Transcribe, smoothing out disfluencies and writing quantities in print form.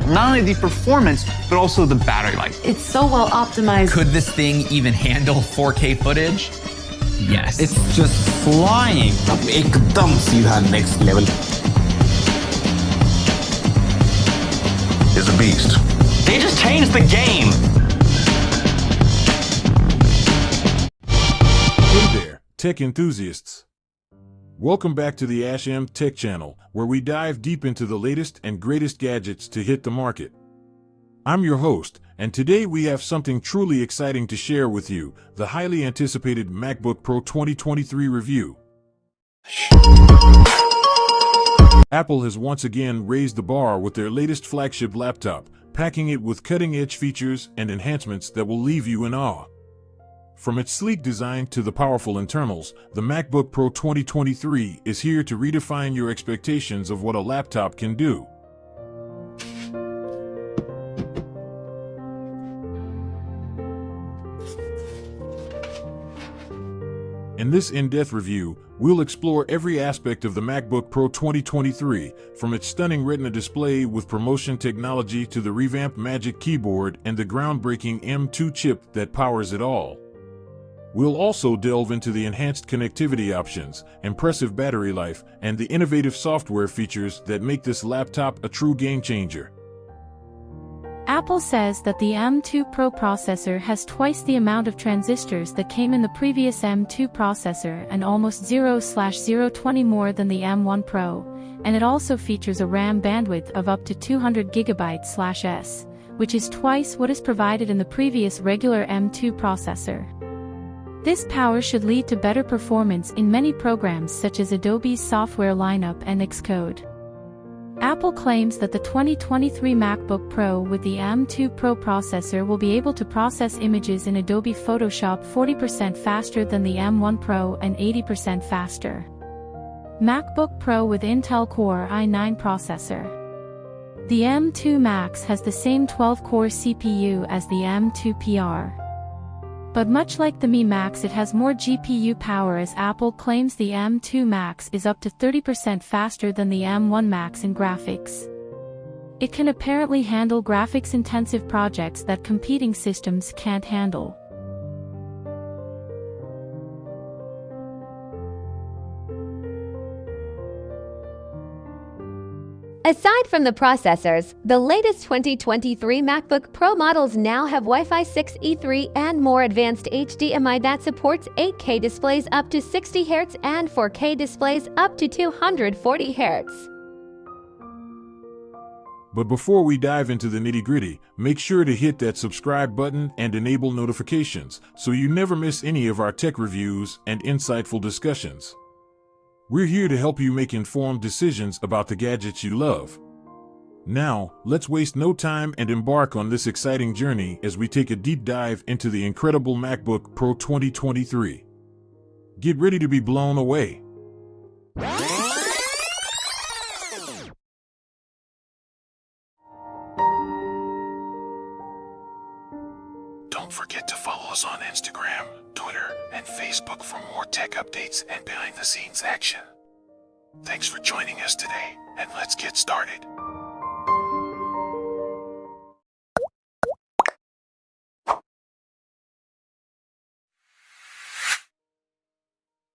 not only the performance, but also the battery life. It's so well optimized. Could this thing even handle 4K footage? Yes. It's just flying. एकदम सीधा next level. Is a beast. They just changed the game. Hey there, tech enthusiasts. Welcome back to the AshM Tech Channel, where we dive deep into the latest and greatest gadgets to hit the market. I'm your host, and today we have something truly exciting to share with you, the highly anticipated MacBook Pro 2023 review. Apple has once again raised the bar with their latest flagship laptop, packing it with cutting-edge features and enhancements that will leave you in awe. From its sleek design to the powerful internals, the MacBook Pro 2023 is here to redefine your expectations of what a laptop can do. In this in-depth review, we'll explore every aspect of the MacBook Pro 2023, from its stunning Retina display with promotion technology to the revamped Magic Keyboard and the groundbreaking M2 chip that powers it all. We'll also delve into the enhanced connectivity options, impressive battery life, and the innovative software features that make this laptop a true game-changer. Apple says that the M2 Pro processor has twice the amount of transistors that came in the previous M2 processor and almost 0/020 more than the M1 Pro, and it also features a RAM bandwidth of up to 200 GB/s, which is twice what is provided in the previous regular M2 processor. This power should lead to better performance in many programs such as Adobe's software lineup and Xcode. Apple claims that the 2023 MacBook Pro with the M2 Pro processor will be able to process images in Adobe Photoshop 40% faster than the M1 Pro and 80% faster. MacBook Pro with Intel Core i9 processor. The M2 Max has the same 12-core CPU as the M2 PR. But much like the Mi Max, it has more GPU power, as Apple claims the M2 Max is up to 30% faster than the M1 Max in graphics. It can apparently handle graphics-intensive projects that competing systems can't handle. Aside from the processors, the latest 2023 MacBook Pro models now have Wi-Fi 6, E3, and more advanced HDMI that supports 8K displays up to 60 Hz and 4K displays up to 240 Hz. But before we dive into the nitty-gritty, make sure to hit that subscribe button and enable notifications so you never miss any of our tech reviews and insightful discussions. We're here to help you make informed decisions about the gadgets you love. Now, let's waste no time and embark on this exciting journey as we take a deep dive into the incredible MacBook Pro 2023. Get ready to be blown away. Don't forget to follow us on Instagram, Twitter, and Facebook for more tech updates and behind-the-scenes action. Thanks for joining us today, and let's get started.